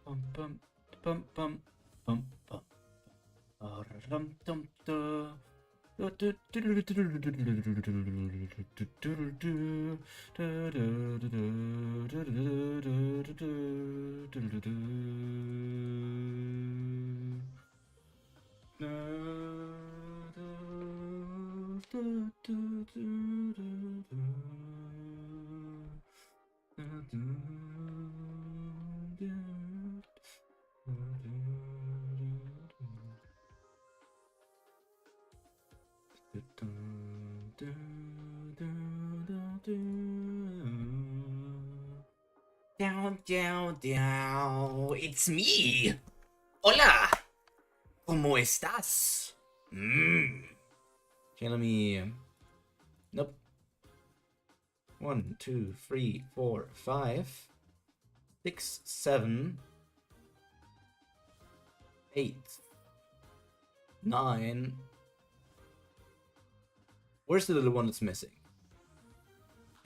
Bum bum bum bum bum bum. Rum dum dum. Down, down, down. It's me. Hola. ¿Cómo estás? Okay, let me. Nope. 1, 2, 3, 4, 5, 6, 7, 8, 9. Where's the little one that's missing?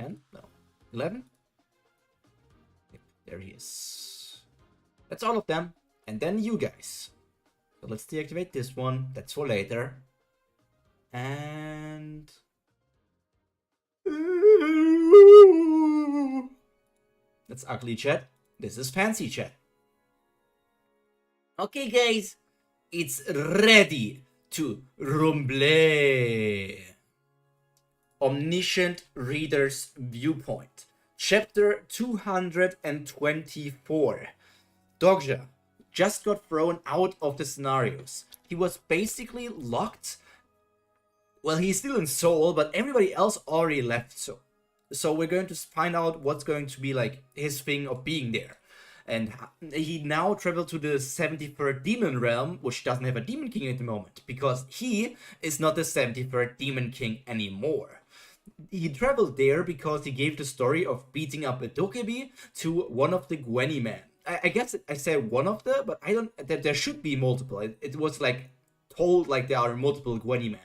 10? No. 11? Yep, there he is. That's all of them. And then you guys. So let's deactivate this one. That's for later. And... That's ugly chat. This is fancy chat. Okay, guys, it's ready to rumble. Omniscient Reader's Viewpoint. Chapter 224. Dogja just got thrown out of the scenarios. He was basically locked. Well, he's still in Seoul, but everybody else already left Seoul. So we're going to find out what's going to be like his thing of being there. And he now traveled to the 73rd Demon Realm, which doesn't have a Demon King at the moment, because he is not the 73rd Demon King anymore. He traveled there because he gave the story of beating up a Dokebi to one of the Gwenny men. I guess I said one of the, but I don't. There should be multiple. It was like told like there are multiple Gwenny men.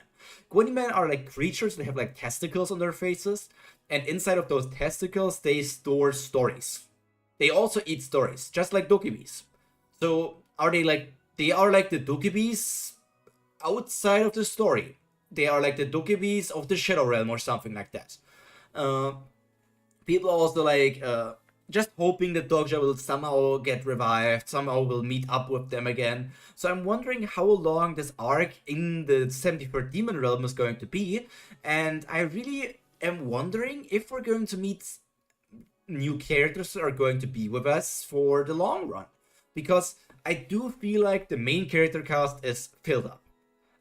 Gwenny men are like creatures that have like testicles on their faces, and inside of those testicles they store stories. They also eat stories, just like Dokebis. So are they like the Dokebis outside of the story? They are like the Dokebis of the Shadow Realm or something like that. People also like just hoping that Dogja will somehow get revived, somehow will meet up with them again. So I'm wondering how long this arc in the 73rd Demon Realm is going to be, and I really am wondering if we're going to meet new characters that are going to be with us for the long run. Because I do feel like the main character cast is filled up.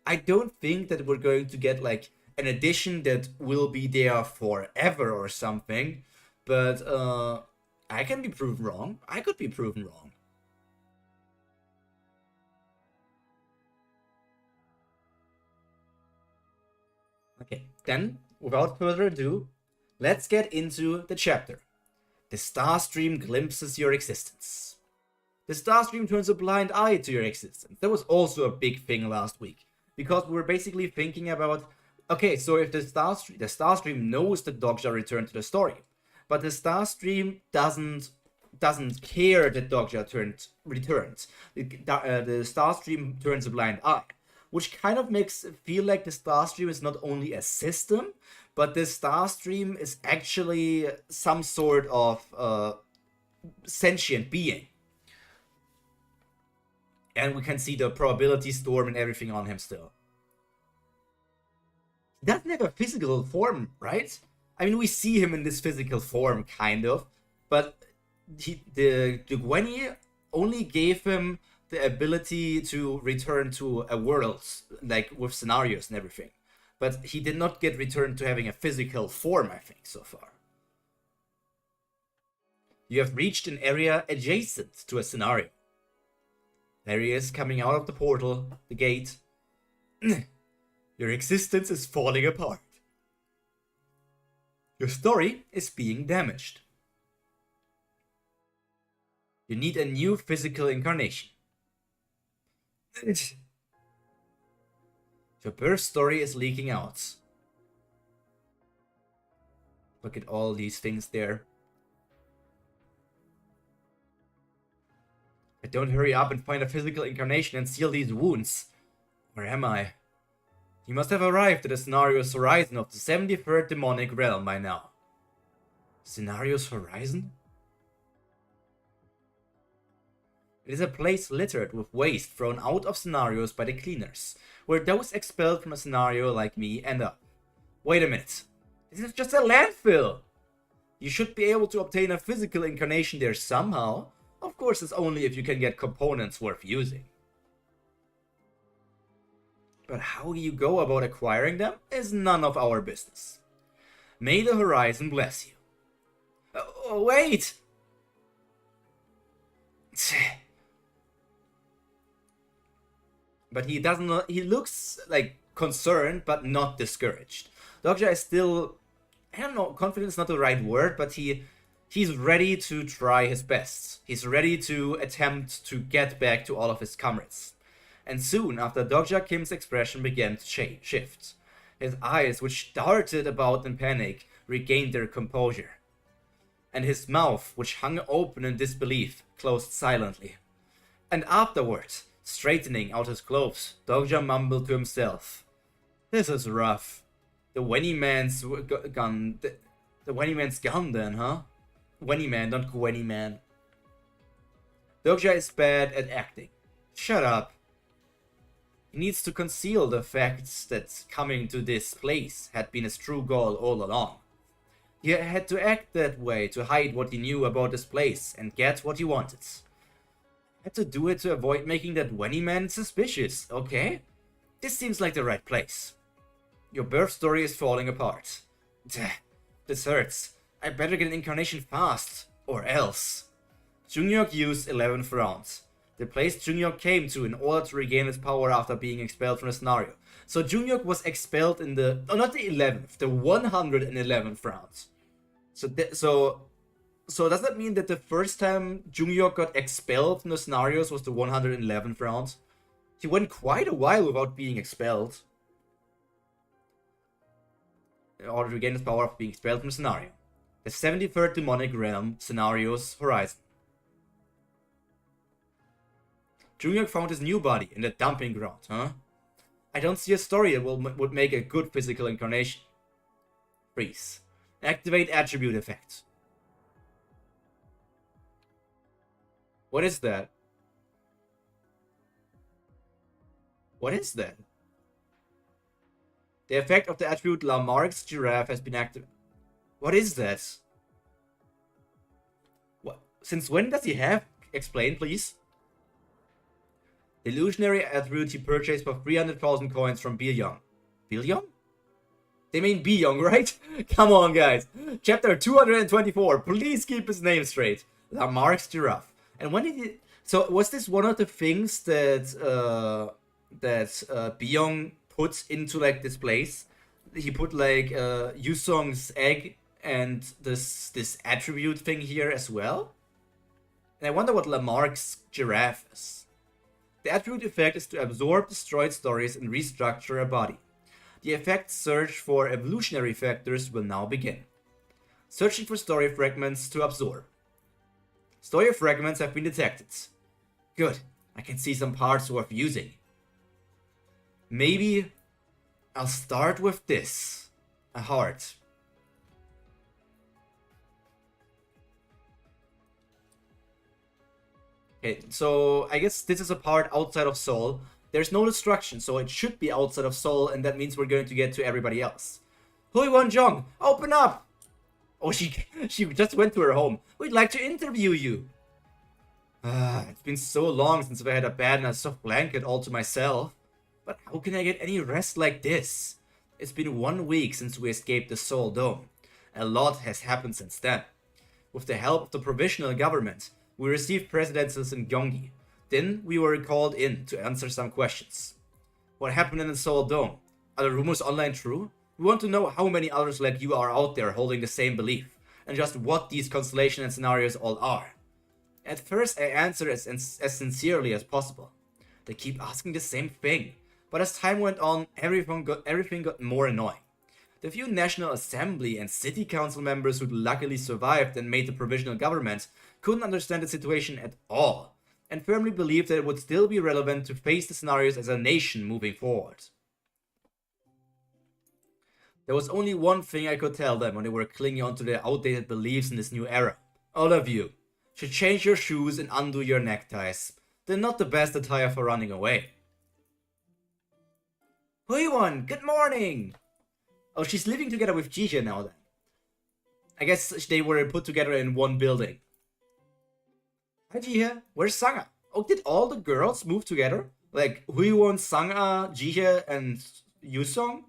I don't think that we're going to get like an addition that will be there forever or something, but I can be proven wrong. I could be proven wrong. Okay, then, without further ado, let's get into the chapter. The Starstream glimpses your existence. The Starstream turns a blind eye to your existence. That was also a big thing last week, because we were basically thinking about, okay, so if the Starstream knows that Dogja returned to the story, but the Starstream doesn't care that Dogja returned. The Starstream turns a blind eye, which kind of makes it feel like the Starstream is not only a system, but the Starstream is actually some sort of sentient being. And we can see the probability storm and everything on him still. He doesn't have a physical form, right? I mean, we see him in this physical form, kind of. But the Gwenny only gave him the ability to return to a world, like with scenarios and everything. But he did not get returned to having a physical form, I think, so far. You have reached an area adjacent to a scenario. There he is, coming out of the portal, the gate. Your existence is falling apart. Your story is being damaged. You need a new physical incarnation. Your birth story is leaking out. Look at all these things there. I don't hurry up and find a physical incarnation and seal these wounds. Where am I? You must have arrived at the scenario's horizon of the 73rd demonic realm by now. Scenario's horizon? It is a place littered with waste thrown out of scenarios by the cleaners, where those expelled from a scenario like me end up. Wait a minute. This is just a landfill! You should be able to obtain a physical incarnation there somehow. Of course, it's only if you can get components worth using. But how you go about acquiring them is none of our business. May the horizon bless you. Oh, wait! But he doesn't. He looks like concerned, but not discouraged. Dogja is still, I don't know, confident is not the right word, but he's ready to try his best. He's ready to attempt to get back to all of his comrades. And soon after, Dogja Kim's expression began to shift. His eyes, which darted about in panic, regained their composure. And his mouth, which hung open in disbelief, closed silently. And afterwards, straightening out his clothes, Dogja mumbled to himself, "This is rough. The Wenny man's gun then, huh? Wenny Man, not Gwenny Man. Dokja is bad at acting. Shut up. He needs to conceal the fact that coming to this place had been his true goal all along. He had to act that way to hide what he knew about this place and get what he wanted. Had to do it to avoid making that Wenny Man suspicious, okay? This seems like the right place. Your birth story is falling apart. This hurts. I better get an incarnation fast, or else. Jungyok used 11th round. The place Jungyok came to in order to regain its power after being expelled from the scenario. So Jungyok was expelled in the... Oh, not the 11th, the 111th round. So does that mean that the first time Jungyok got expelled from the scenarios was the 111th round? He went quite a while without being expelled. In order to regain his power of being expelled from the scenario. The 73rd Demonic Realm Scenarios Horizon. Jungyok found his new body in the dumping ground, huh? I don't see a story that would make a good physical incarnation. Freeze. Activate attribute effect. What is that? What is that? The effect of the attribute Lamarck's giraffe has been activated. What is that? What? Since when does he have? Explain, please. The illusionary attribute he purchased for 300,000 coins from Bilyong. Bilyong? They mean Bilyong, right? Come on, guys. Chapter 224. Please keep his name straight. Lamarck's giraffe. And when did he... So, was this one of the things that Bilyong put into, like, this place? He put, like, Yusong's egg and this attribute thing here as well? And I wonder what Lamarck's giraffe is. The attribute effect is to absorb destroyed stories and restructure a body. The effect's search for evolutionary factors will now begin. Searching for story fragments to absorb. Story fragments have been detected. Good, I can see some parts worth using. Maybe I'll start with this. A heart. Okay, so I guess this is a part outside of Soul. There's no destruction, so it should be outside of Soul, and that means we're going to get to everybody else. Huiwon Jong, open up! Oh, she just went to her home. We'd like to interview you. It's been so long since I had a bed and a soft blanket all to myself. But how can I get any rest like this? It's been 1 week since we escaped the Soul Dome. A lot has happened since then. With the help of the provisional government, we received presidencies in Gyeonggi. Then we were called in to answer some questions. What happened in the Soul Dome? Are the rumors online true? We want to know how many others like you are out there holding the same belief, and just what these constellations and scenarios all are. At first I answered as sincerely as possible. They keep asking the same thing, but as time went on, everything got more annoying. The few National Assembly and City Council members who luckily survived and made the provisional government couldn't understand the situation at all, and firmly believed that it would still be relevant to face the scenarios as a nation moving forward. There was only one thing I could tell them when they were clinging onto their outdated beliefs in this new era. All of you should change your shoes and undo your neckties. They're not the best attire for running away. Huiwon, good morning! Oh, she's living together with Jihye now then. I guess they were put together in one building. Hi Jihye, where's Sangha? Oh, did all the girls move together? Like Huiwon, Sangha, Jihye, and Yusong?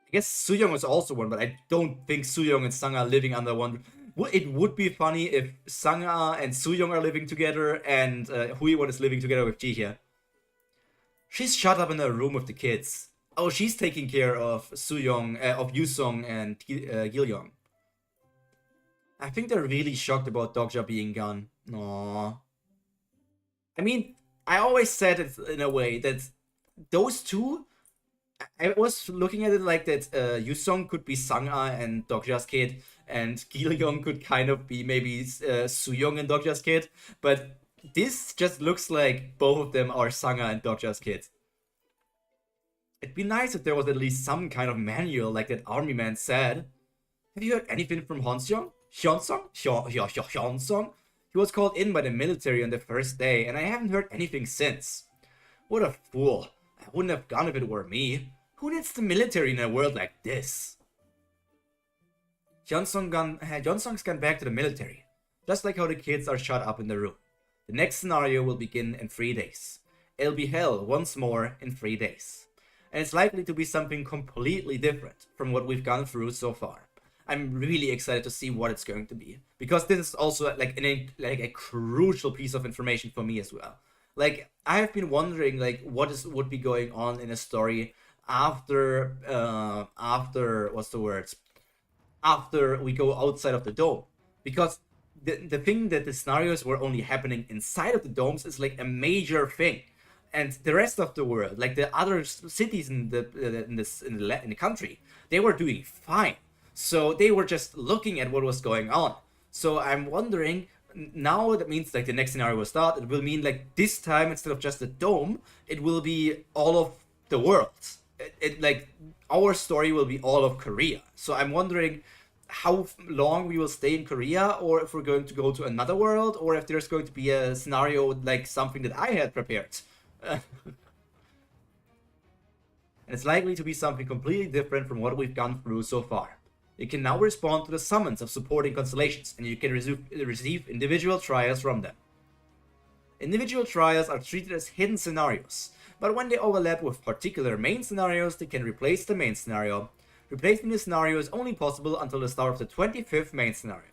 I guess Sooyoung was also one, but I don't think Sooyoung and Sangha are living under one. It would be funny if Sangha and Sooyoung are living together and Huiwon is living together with Jihye. She's shut up in her room with the kids. Oh, she's taking care of Yusong and Gilyong. I think they're really shocked about Dokja being gone. Aww. I mean, I always said it in a way that those two, I was looking at it like that Yusong could be Sangha and Dokja's kid, and Gilyong could kind of be maybe Sooyoung and Dokja's kid, but this just looks like both of them are Sangha and Dokja's kids. It'd be nice if there was at least some kind of manual like that army man said. Have you heard anything from Honseong? Hyunsong? He was called in by the military on the first day, and I haven't heard anything since. What a fool. I wouldn't have gone if it were me. Who needs the military in a world like this? Hyunsong's gone back to the military, just like how the kids are shut up in the room. The next scenario will begin in 3 days. It'll be hell once more in 3 days. And it's likely to be something completely different from what we've gone through so far. I'm really excited to see what it's going to be, because this is also like a crucial piece of information for me as well. Like, I have been wondering like what would be going on in a story after what's the word? After we go outside of the dome, because the thing that the scenarios were only happening inside of the domes is like a major thing, and the rest of the world, like the other cities in the country, they were doing fine. So they were just looking at what was going on. So I'm wondering, now that means like the next scenario will start. It will mean like this time, instead of just the dome, it will be all of the world. It like our story will be all of Korea. So I'm wondering how long we will stay in Korea, or if we're going to go to another world, or if there's going to be a scenario like something that I had prepared. And it's likely to be something completely different from what we've gone through so far. You can now respond to the summons of supporting constellations, and you can receive individual trials from them. Individual trials are treated as hidden scenarios, but when they overlap with particular main scenarios, they can replace the main scenario. Replacing the scenario is only possible until the start of the 25th main scenario.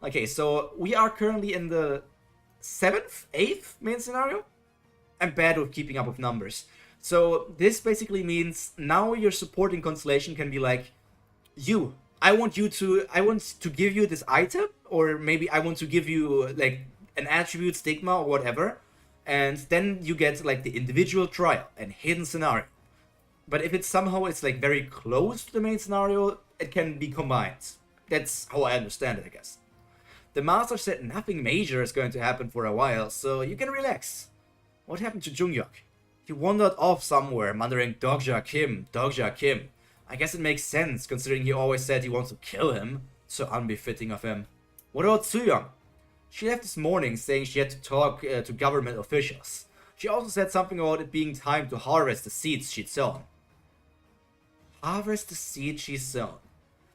Okay, so we are currently in the 7th, 8th main scenario? I'm bad with keeping up with numbers. So this basically means now your supporting constellation can be like, I want to give you this item, or maybe I want to give you like an attribute, stigma, or whatever, and then you get like the individual trial and hidden scenario. But if it's like very close to the main scenario, it can be combined. That's how I understand it, I guess. The master said nothing major is going to happen for a while, so you can relax. What happened to Junghyuk? He wandered off somewhere, muttering Dogja Kim, Dogja Kim. I guess it makes sense, considering he always said he wants to kill him. So unbefitting of him. What about Sooyoung? She left this morning saying she had to talk to government officials. She also said something about it being time to harvest the seeds she'd sown. Harvest the seeds she's sown.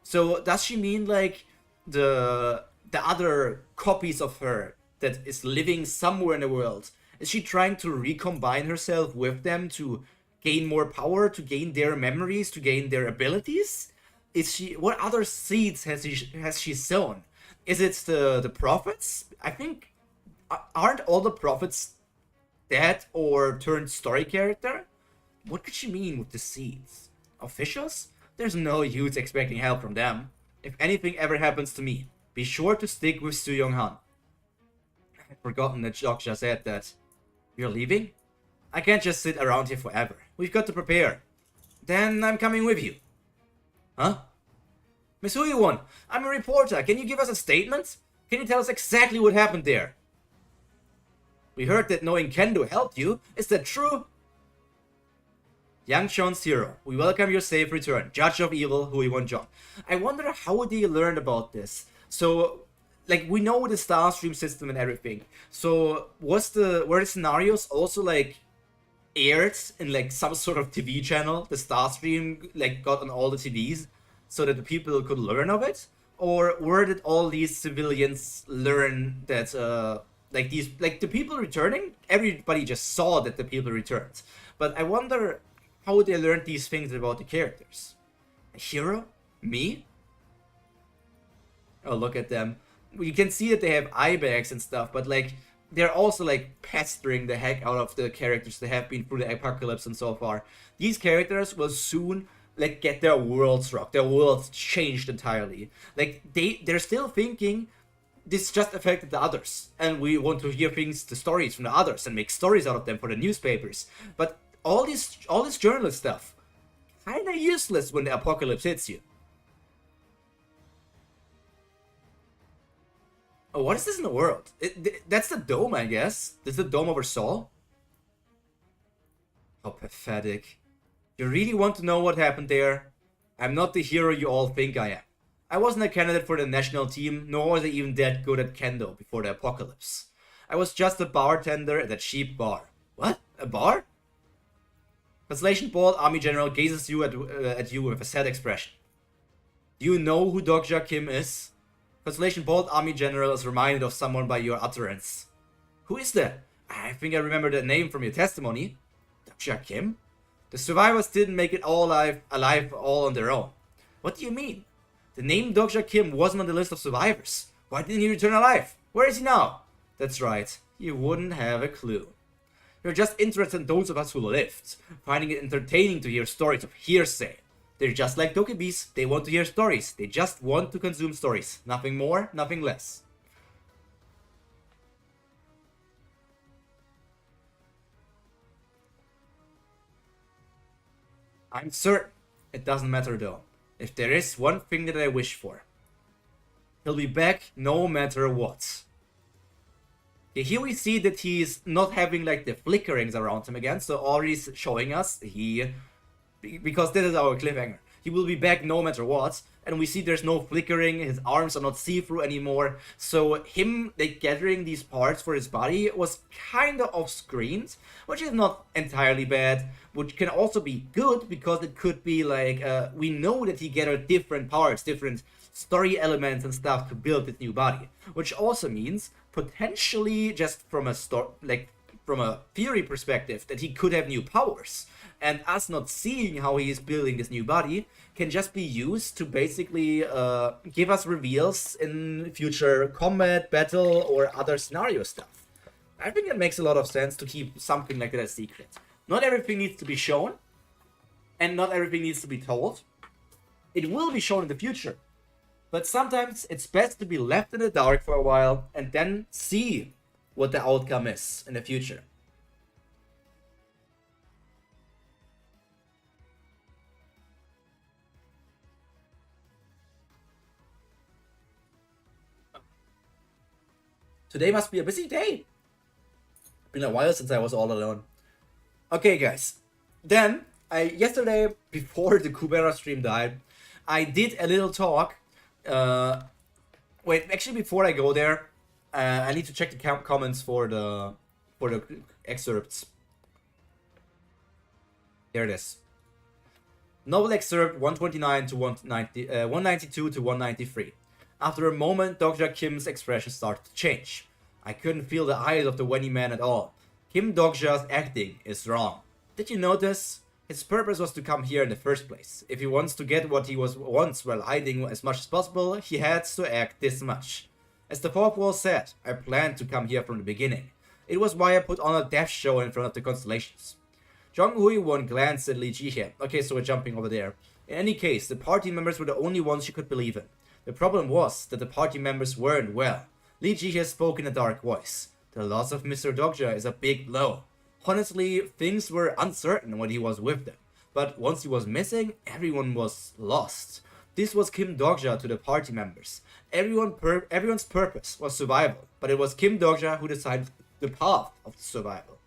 So does she mean like the other copies of her that is living somewhere in the world? Is she trying to recombine herself with them to gain more power, to gain their memories, to gain their abilities? What other seeds has she sown? Is it the prophets? I think, aren't all the prophets dead or turned story character? What could she mean with the seeds? Officials? There's no use expecting help from them. If anything ever happens to me, be sure to stick with Sooyoung Han. I'd forgotten that Joksha said that. You're leaving? I can't just sit around here forever. We've got to prepare. Then I'm coming with you. Huh? Miss Huyewon, I'm a reporter. Can you give us a statement? Can you tell us exactly what happened there? We heard that knowing Kendo helped you. Is that true? Yangchon's hero, we welcome your safe return. Judge of evil, Huyewon Jong. I wonder how they learned about this. So, like, we know the star stream system and everything. So, were the scenarios also like aired in like some sort of TV channel? The star stream like got on all the TVs so that the people could learn of it? Or where did all these civilians learn that like the people returning? Everybody just saw that the people returned. But I wonder how they learned these things about the characters. A hero? Me? Oh, look at them. You can see that they have eye bags and stuff, but like they're also like pestering the heck out of the characters that have been through the apocalypse and so far. These characters will soon like get their worlds rocked, their worlds changed entirely. Like they're still thinking this just affected the others, and we want to hear the stories from the others and make stories out of them for the newspapers. But all this journalist stuff, kinda useless when the apocalypse hits you. Oh, what is this in the world? That's the dome, I guess. This is the dome over Seoul? How pathetic. You really want to know what happened there? I'm not the hero you all think I am. I wasn't a candidate for the national team, nor was I even that good at kendo before the apocalypse. I was just a bartender at a cheap bar. What? A bar? Translation: Bald Army General gazes at you with a sad expression. Do you know who Dokja Kim is? Translation: Bald Army General is reminded of someone by your utterance. Who is that? I think I remember that name from your testimony. Dokja Kim? The survivors didn't make it all alive all on their own. What do you mean? The name Dokja Kim wasn't on the list of survivors. Why didn't he return alive? Where is he now? That's right, you wouldn't have a clue. You're just interested in those of us who lived, finding it entertaining to hear stories of hearsay. They're just like dokibis, they want to hear stories, they just want to consume stories. Nothing more, nothing less. I'm certain it doesn't matter though. If there is one thing that I wish for, he'll be back no matter what. Okay, here we see that he's not having like the flickerings around him again, so already showing us because this is our cliffhanger. He will be back no matter what, and we see there's no flickering, his arms are not see-through anymore, so him like gathering these parts for his body was kinda off-screen, which is not entirely bad, which can also be good because it could be like, we know that he gathered different parts, different story elements and stuff to build his new body, which also means potentially just from a from a theory perspective that he could have new powers, and us not seeing how he is building this new body can just be used to basically give us reveals in future combat, battle, or other scenario stuff. I think it makes a lot of sense to keep something like that a secret. Not everything needs to be shown, and not everything needs to be told. It will be shown in the future, but sometimes it's best to be left in the dark for a while and then see what the outcome is in the future. Today must be a busy day. Been a while since I was all alone. Okay, guys. Then, yesterday, before the Kubera stream died, I did a little talk. Wait, actually, before I go there, I need to check the comments for the excerpts. There it is. Novel excerpt 129 to 192 to 193. After a moment, Dr. Kim's expression started to change. I couldn't feel the eyes of the Wenny man at all. Kim Dokja's acting is wrong. Did you notice? His purpose was to come here in the first place. If he wants to get what he wants while hiding as much as possible, he had to act this much. As the fourth wall said, I planned to come here from the beginning. It was why I put on a death show in front of the constellations. Zhang Hui Won glanced at Li Jihye. Okay, so we're jumping over there. In any case, the party members were the only ones she could believe in. The problem was that the party members weren't well. Li Jihye spoke in a dark voice. The loss of Mr. Dokja is a big blow. Honestly, things were uncertain when he was with them. But once he was missing, everyone was lost. This was Kim Dokja to the party members. Everyone's purpose was survival, but it was Kim Dokja who decided the path of survival.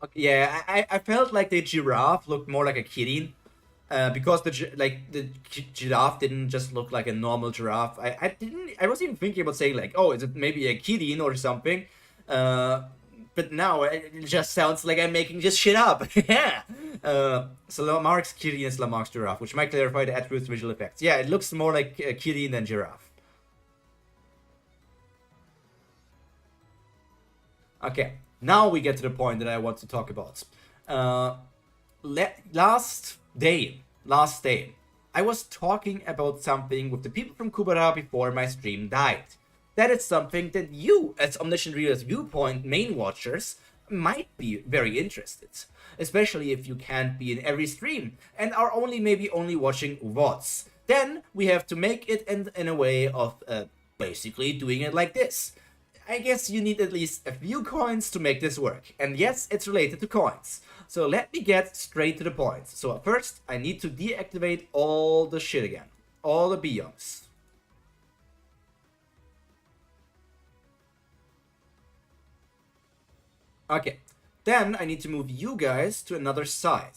Okay, yeah, I felt like the giraffe looked more like a kidding. Because the giraffe didn't just look like a normal giraffe. I was even thinking about saying like, oh, is it maybe a kidding or something? But now it just sounds like I'm making this shit up. Yeah. So Lamarck's kidding is Lamarck's giraffe, which might clarify the attribute's visual effects. Yeah, it looks more like a kidding than giraffe. Okay, now we get to the point that I want to talk about. Last day, I was talking about something with the people from Kubara before my stream died. That is something that you, as Omniscient Reader's viewpoint main watchers, might be very interested. Especially if you can't be in every stream and are maybe only watching VODs. Then we have to make it in a way of basically doing it like this. I guess you need at least a few coins to make this work. And yes, it's related to coins. So let me get straight to the point. So first, I need to deactivate all the shit again. All the biomes. Okay. Then I need to move you guys to another side.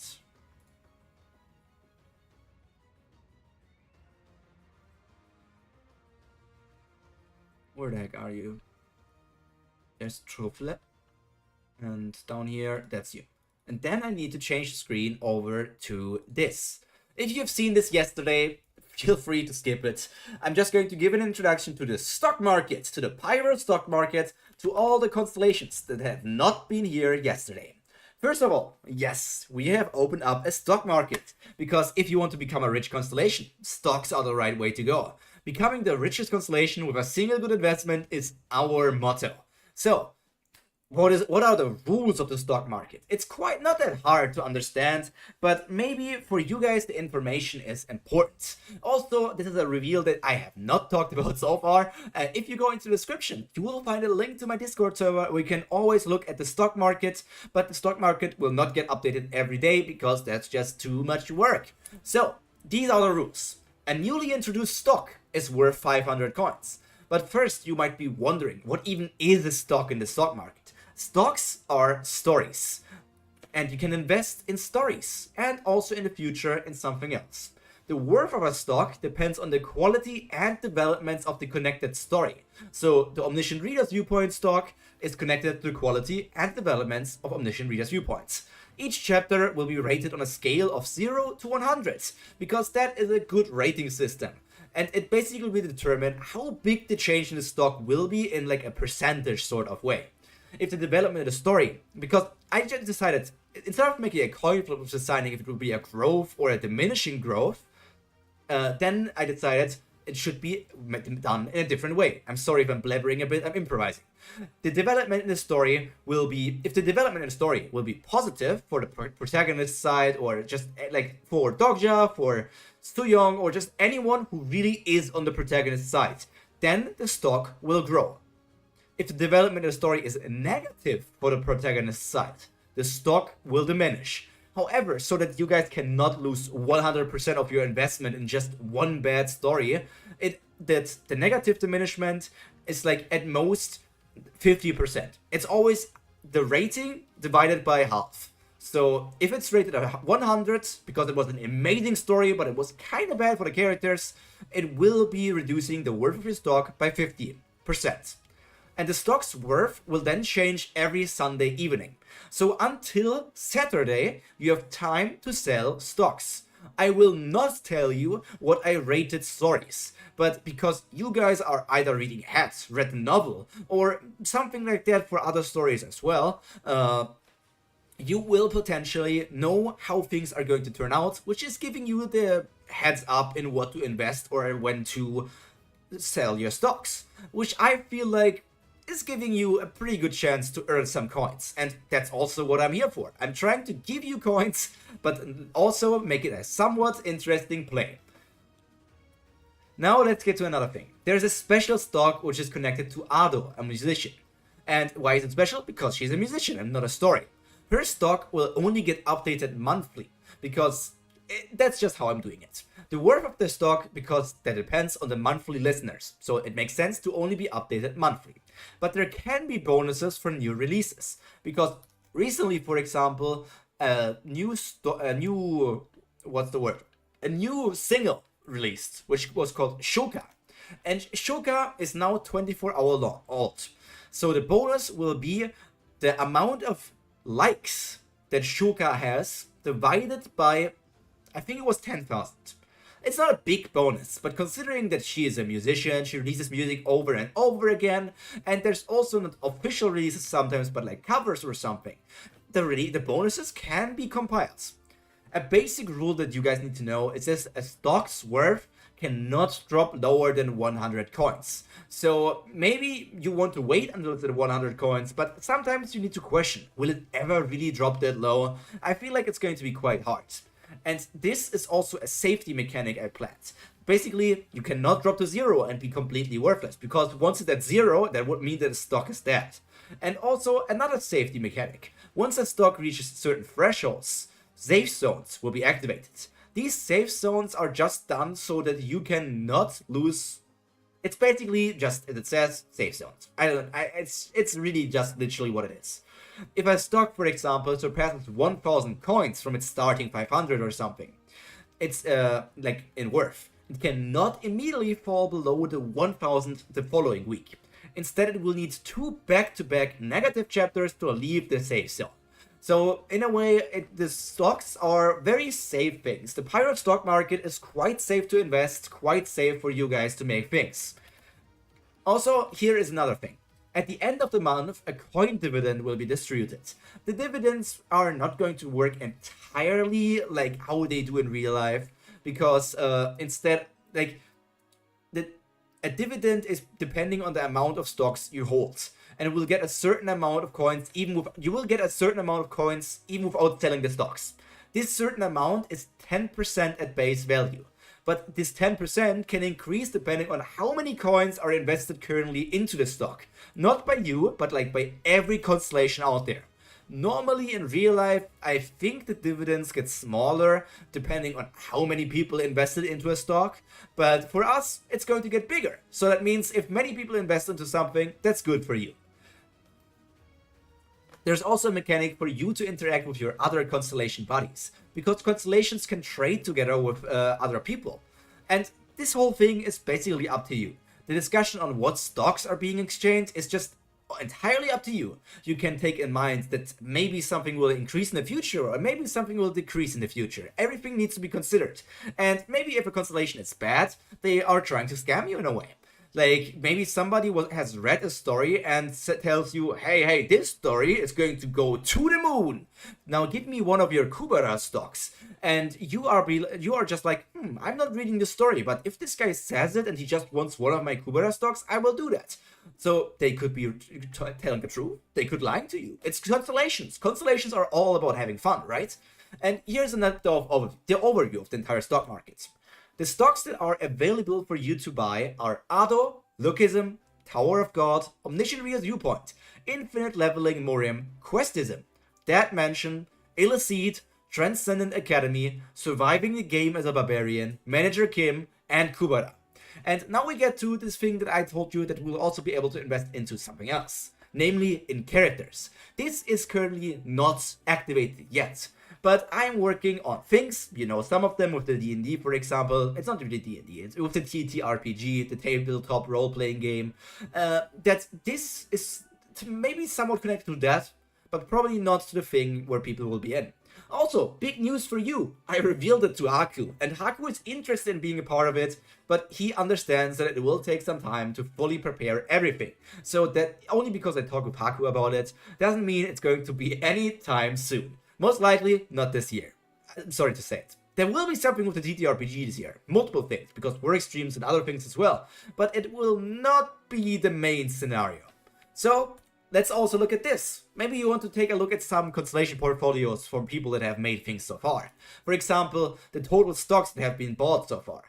Where the heck are you? There's Truffle. And down here, that's you. And then I need to change the screen over to this. If you've seen this yesterday, feel free to skip it. I'm just going to give an introduction to the stock market, to the Pyro stock market, to all the constellations that have not been here yesterday. First of all, yes, we have opened up a stock market, because if you want to become a rich constellation, stocks are the right way to go. Becoming the richest constellation with a single good investment is our motto. So, what are the rules of the stock market? It's quite not that hard to understand, but maybe for you guys the information is important. Also, this is a reveal that I have not talked about so far. If you go into the description, you will find a link to my Discord server where you can always look at the stock market, but the stock market will not get updated every day because that's just too much work. So, these are the rules. A newly introduced stock is worth 500 coins. But first, you might be wondering, what even is a stock in the stock market? Stocks are stories, and you can invest in stories and also in the future in something else. The worth of a stock depends on the quality and developments of the connected story. So the Omniscient Reader's viewpoint stock is connected to the quality and developments of Omniscient Reader's viewpoints. Each chapter will be rated on a scale of 0 to 100, because that is a good rating system. And it basically will determine how big the change in the stock will be in like a percentage sort of way. If the development of the story, because I just decided, instead of making a coin flip of deciding if it would be a growth or a diminishing growth, then I decided it should be done in a different way. I'm sorry if I'm blabbering a bit, I'm improvising. The development in the story will be, if the development in the story will be positive for the protagonist side, or just like for Dogja, for Suyong, or just anyone who really is on the protagonist side, then the stock will grow. If the development of the story is negative for the protagonist's side, the stock will diminish. However, so that you guys cannot lose 100% of your investment in just one bad story, that the negative diminishment is like at most 50%. It's always the rating divided by half. So if it's rated at 100 because it was an amazing story but it was kind of bad for the characters, it will be reducing the worth of your stock by 50%. And the stock's worth will then change every Sunday evening. So until Saturday, you have time to sell stocks. I will not tell you what I rated stories, but because you guys are either reading Hats, read the novel, or something like that for other stories as well, you will potentially know how things are going to turn out, which is giving you the heads up in what to invest or when to sell your stocks, which I feel like is giving you a pretty good chance to earn some coins. And that's also what I'm here for. I'm trying to give you coins, but also make it a somewhat interesting play. Now let's get to another thing. There's a special stock which is connected to Ado, a musician. And why is it special? Because she's a musician and not a story. Her stock will only get updated monthly, because that's just how I'm doing it. The worth of the stock, because that depends on the monthly listeners, so it makes sense to only be updated monthly. But there can be bonuses for new releases, because recently, for example, a new single released, which was called Shoka. And Shoka is now 24-hour old. So the bonus will be the amount of likes that Shoka has divided by, I think it was 10,000. It's not a big bonus, but considering that she is a musician, she releases music over and over again, and there's also not official releases sometimes, but like covers or something, the bonuses can be compiled. A basic rule that you guys need to know is that a stock's worth cannot drop lower than 100 coins. So maybe you want to wait until it's at 100 coins, but sometimes you need to question, will it ever really drop that low? I feel like it's going to be quite hard. And this is also a safety mechanic I planned. Basically, you cannot drop to 0 and be completely worthless, because once it's at 0, that would mean that the stock is dead. And also another safety mechanic. Once a stock reaches certain thresholds, safe zones will be activated. These safe zones are just done so that you cannot lose. It's basically just, as it says, safe zones. It's really just literally what it is. If a stock, for example, surpasses 1,000 coins from its starting 500 or something, it's like in worth, it cannot immediately fall below the 1,000 the following week. Instead, it will need 2 back-to-back negative chapters to leave the safe zone. So, in a way, the stocks are very safe things. The Pyro stock market is quite safe to invest, quite safe for you guys to make things. Also, here is another thing. At the end of the month, a coin dividend will be distributed. The dividends are not going to work entirely like how they do in real life, because instead, like, a dividend is depending on the amount of stocks you hold, and it will get a certain amount of coins you will get a certain amount of coins even without selling the stocks. This certain amount is 10% at base value. But this 10% can increase depending on how many coins are invested currently into the stock. Not by you, but like by every constellation out there. Normally in real life, I think the dividends get smaller depending on how many people invested into a stock. But for us, it's going to get bigger. So that means if many people invest into something, that's good for you. There's also a mechanic for you to interact with your other constellation buddies, because constellations can trade together with other people. And this whole thing is basically up to you. The discussion on what stocks are being exchanged is just entirely up to you. You can take in mind that maybe something will increase in the future, or maybe something will decrease in the future. Everything needs to be considered. And maybe if a constellation is bad, they are trying to scam you in a way. Like, maybe somebody has read a story and tells you, hey, this story is going to go to the moon. Now give me one of your Kubara stocks. And you are just like, I'm not reading the story, but if this guy says it and he just wants one of my Kubara stocks, I will do that. So they could be telling the truth. They could lie to you. It's constellations. Constellations are all about having fun, right? And here's the overview of the entire stock market. The stocks that are available for you to buy are Ado, Lookism, Tower of God, Omniscient Reader Viewpoint, Infinite Leveling Morium, Questism, Dead Mansion, Illicit, Transcendent Academy, Surviving the Game as a Barbarian, Manager Kim, and Kubara. And now we get to this thing that I told you that we'll also be able to invest into something else, namely in characters. This is currently not activated yet. But I'm working on things, some of them with the D&D, for example. It's not really D&D, it's with the TTRPG, the tabletop role-playing game. That this is maybe somewhat connected to that, but probably not to the thing where people will be in. Also, big news for you. I revealed it to Haku, and Haku is interested in being a part of it, but he understands that it will take some time to fully prepare everything. So that only because I talk with Haku about it, doesn't mean it's going to be any time soon. Most likely, not this year. I'm sorry to say it. There will be something with the TTRPG this year. Multiple things, because work streams and other things as well. But it will not be the main scenario. So, let's also look at this. Maybe you want to take a look at some constellation portfolios from people that have made things so far. For example, the total stocks that have been bought so far.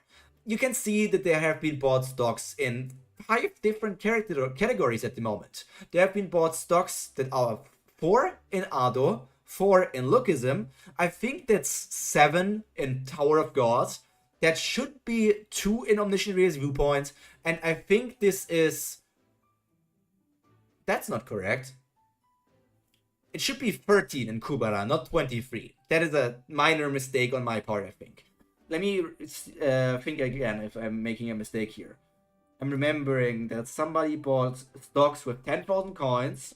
You can see that there have been bought stocks in 5 different categories at the moment. There have been bought stocks that are 4 in Ado, 4 in Lookism, I think that's 7 in Tower of God, that should be 2 in Omniscient Reader's Viewpoint, and I think this is... That's not correct. It should be 13 in Kubara, not 23. That is a minor mistake on my part, I think. Let me think again if I'm making a mistake here. I'm remembering that somebody bought stocks with 10,000 coins,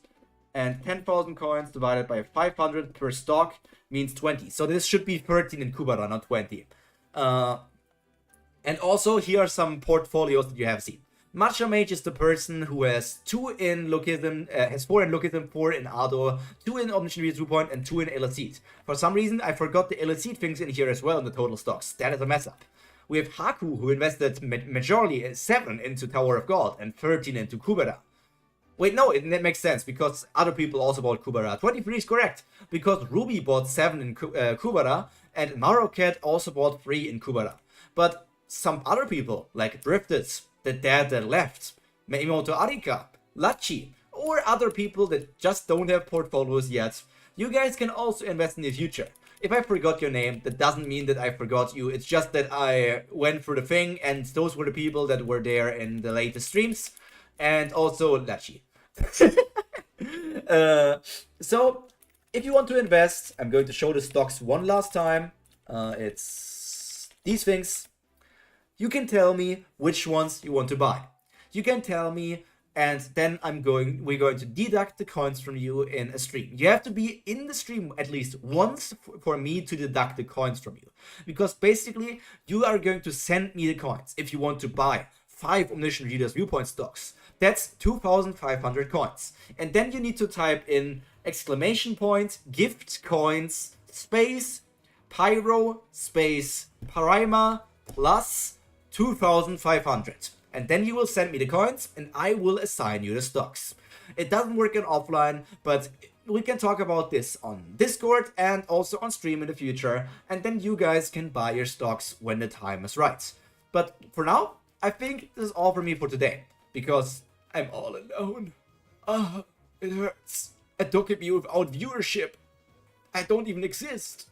and 10,000 coins divided by 500 per stock means 20. So this should be 13 in Kubara, not 20. And also, here are some portfolios that you have seen. Matcha Mage is the person who has 2 in Lookism, has 4 in Lookism, 4 in Ado, 2 in Omniscient Reader Viewpoint, and 2 in Illicit. For some reason, I forgot the Illicit things in here as well in the total stocks. That is a mess up. We have Haku, who invested majorly 7 into Tower of God and 13 into Kubara. Wait, no, it makes sense, because other people also bought Kubara. 23 is correct, because Ruby bought 7 in Kubara, and Marocat also bought 3 in Kubara. But some other people, like Drifted, the Dad That Left, Meimoto Arika, Lachi, or other people that just don't have portfolios yet, you guys can also invest in the future. If I forgot your name, that doesn't mean that I forgot you, it's just that I went through the thing, and those were the people that were there in the latest streams, and also Lachi. So, if you want to invest, I'm going to show the stocks one last time. It's these things. You can tell me which ones you want to buy. You can tell me and then we're going to deduct the coins from you in a stream. You have to be in the stream at least once for me to deduct the coins from you, because basically you are going to send me the coins if you want to buy 5 Omniscient Readers Viewpoint stocks. That's 2,500 coins, and then you need to type in exclamation point gift coins space Pyro space Prima plus 2,500. And then you will send me the coins and I will assign you the stocks. It doesn't work in offline, but we can talk about this on Discord and also on stream in the future. And then you guys can buy your stocks when the time is right. But for now, I think this is all for me for today, because I'm all alone. It hurts. I don't get me without viewership. I don't even exist.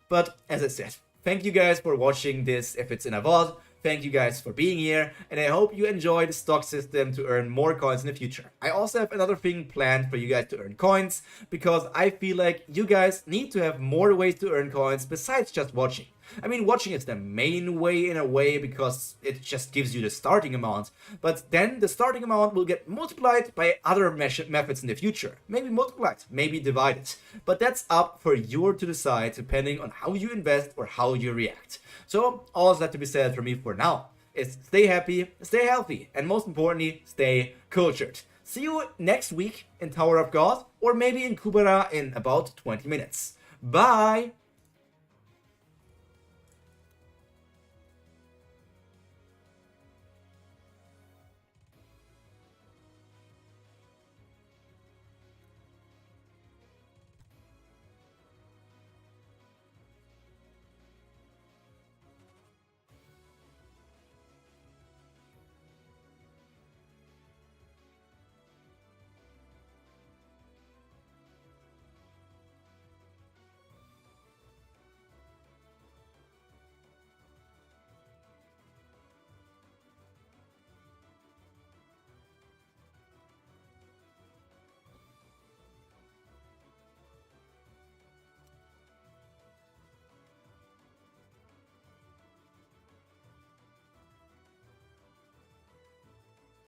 But as I said, thank you guys for watching this if it's in a VOD. Thank you guys for being here, and I hope you enjoy the stock system to earn more coins in the future. I also have another thing planned for you guys to earn coins, because I feel like you guys need to have more ways to earn coins besides just watching. I mean, watching is the main way in a way, because it just gives you the starting amount, but then the starting amount will get multiplied by other methods in the future. Maybe multiplied, maybe divided. But that's up for you to decide, depending on how you invest or how you react. So all that to be said for me for now is stay happy, stay healthy, and most importantly, stay cultured. See you next week in Tower of God, or maybe in Kubara in about 20 minutes. Bye!